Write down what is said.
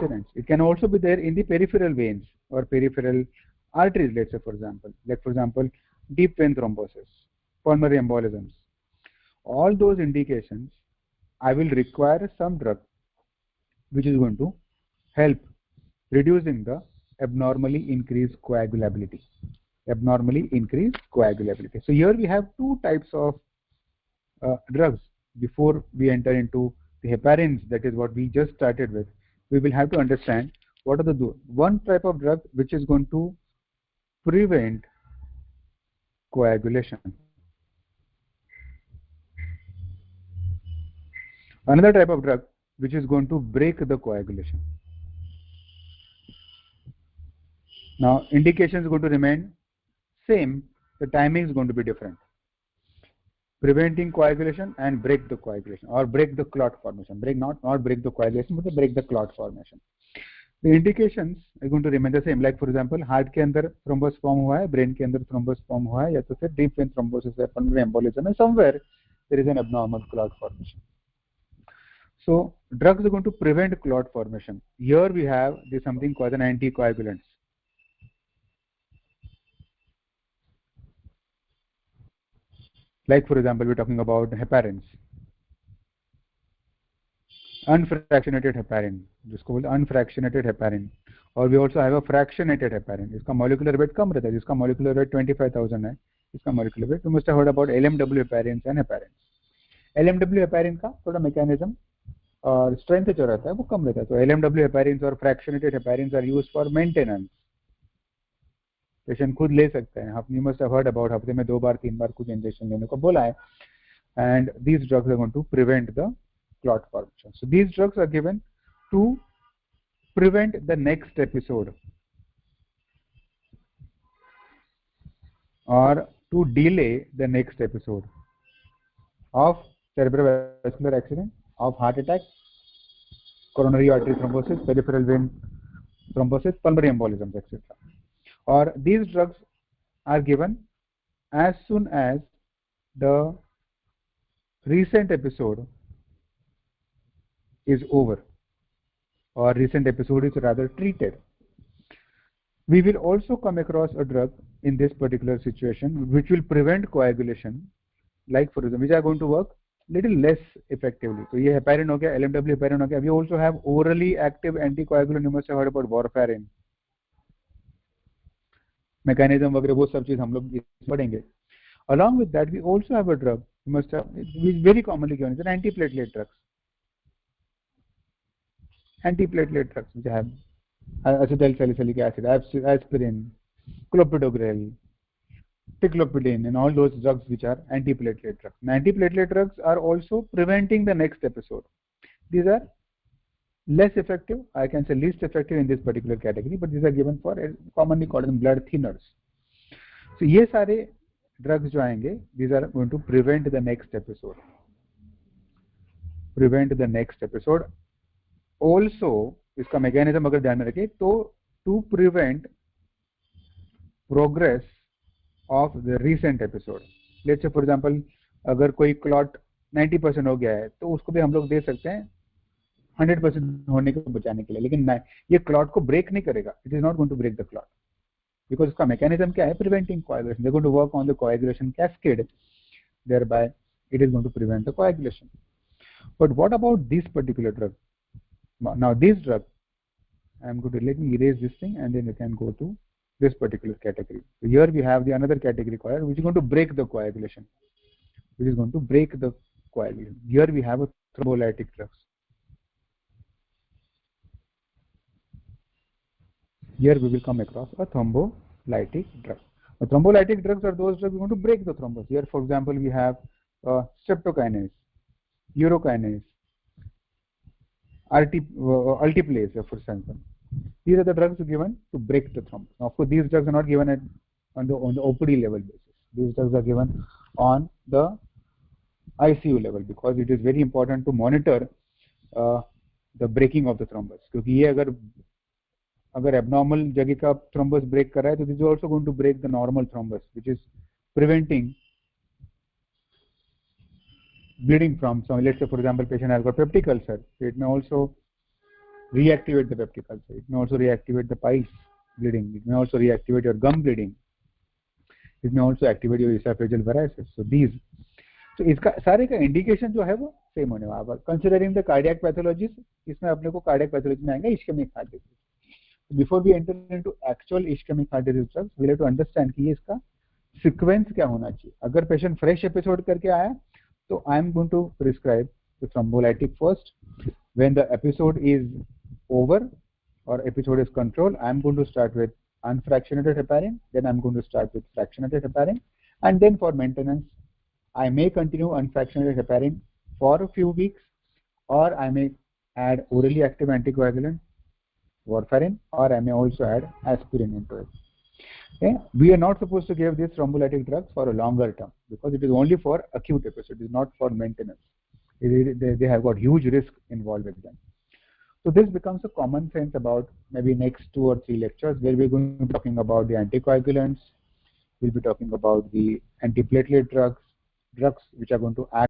accidents. It can also be there in the peripheral veins or peripheral arteries, let's say for example, deep vein thrombosis, pulmonary embolisms. All those indications, I will require some drug which is going to help reducing the abnormally increased coagulability. So here we have two types of drugs. Before we enter into the heparins, that is what we just started with, we will have to understand what are the one type of drug which is going to prevent coagulation. Another type of drug which is going to break the coagulation. Now indication is going to remain same, the timing is going to be different. Preventing coagulation and break the coagulation, or break the clot formation. Not break the coagulation, but break the clot formation. The indications are going to remain the same. Like for example, heart के अंदर thrombus form हुआ है, brain के अंदर thrombus form हुआ है, या तो फिर deep vein thrombosis है, pulmonary embolism है, somewhere there is an abnormal clot formation. So drugs are going to prevent clot formation. Here we have something called an anticoagulants. Like for example, we're talking about heparins, unfractionated heparin, जिसको बोलते हैं unfractionated heparin, और we also have a fractionated heparin. इसका molecular weight कम रहता है, जिसका molecular weight 25,000 है, इसका molecular weight. You must have heard about LMW heparins and heparins. LMW heparin का थोड़ा mechanism और strength जो रहता है वो कम रहता है. तो LMW heparins और fractionated heparins are used for maintenance. Patient खुद ले सकते हैं. आप you must have heard about हफ्ते में 2 बार 3 बार कुछ इंजेक्शन लेने को बोला है. And these drugs are going to prevent the clot formation. So these drugs are given to prevent the next episode or to delay the next episode of cerebrovascular accident, of heart attack, coronary artery thrombosis, peripheral vein thrombosis, pulmonary embolisms, etc. Or these drugs are given as soon as the recent episode is over, or recent episode is rather treated. We will also come across a drug in this particular situation which will prevent coagulation, like for example, which are going to work little less effectively. So ये heparin हो गया, LMW heparin हो गया. We also have orally active anticoagulant. You must have heard about warfarin. Mechanism वगैरह वो सब चीज हम लोग पढ़ेंगे. Along with that, we also have a drug. You must have, which is very commonly given, it's an antiplatelet drugs. Antiplatelet drugs which have acetylsalicylic acid, aspirin, clopidogrel, ticlopidine, and all those drugs which are antiplatelet drugs. And antiplatelet drugs are also preventing the next episode. These are less effective, I can say least effective in this particular category, but these are given for commonly called them blood thinners. So ये सारे drugs जो आएंगे, these are going to prevent the next episode. Also, इसका mechanism अगर ध्यान में रखें तो to prevent progress of the recent episode. Let's say for example, अगर कोई clot 90% हो गया है तो उसको भी हम लोग दे सकते हैं 100% होने को बचाने के लिए, लेकिन ये clot को break नहीं करेगा. It is not going to break the clot because इसका mechanism क्या है? Preventing coagulation. They're going to work on the coagulation cascade, thereby it is going to prevent the coagulation. But what about this particular drug? Now this drug, I'm going to let me erase this thing and then you can go to this particular category. So here we have the another category called which is going to break the coagulation. Here we have a thrombolytic drugs. Here we will come across a thrombolytic drug. The thrombolytic drugs are those drugs going to break the thrombus. Here, for example, we have streptokinase, urokinase, altiplase, for example. These are the drugs given to break the thrombus. Now, of course, these drugs are not given on the OPD level basis. These drugs are given on the ICU level because it is very important to monitor the breaking of the thrombus. क्योंकि ये अगर abnormal जगह का thrombus break कर रहा है तो this is also going to break the normal thrombus, which is preventing bleeding from. So let's say for example patient has got peptic ulcer, so it may also reactivate the peptic ulcer. It may also reactivate the piles bleeding. It may also reactivate your gum bleeding. It may also activate your esophageal varices. So these, तो इसका सारे का indication जो है वो same होने वाला है. कंसिडरिंग द कार्डियक पैथोलॉजीज, इसमें अपने को कार्डियक पैथोलॉजी में आएंगे ischaemic heart disease. Before we enter into actual ischaemic heart disease drugs, we have to understand कि ये इसका सीक्वेंस क्या होना चाहिए. अगर पेशेंट फ्रेश एपिसोड करके आया तो I am going to prescribe the thrombolytic first. When the episode is over or episode is controlled, I am going to start with unfractionated heparin, then I am going to start with fractionated heparin, and then for maintenance I may continue unfractionated heparin for a few weeks, or I may add orally active anticoagulant warfarin, or I may also add aspirin into it. Okay? We are not supposed to give these thrombolytic drugs for a longer term because it is only for acute episode. It is not for maintenance. They have got huge risk involved with them. So this becomes a common sense about maybe next 2 or 3 lectures, where we're going to be talking about the anticoagulants, we'll be talking about the antiplatelet drugs which are going to act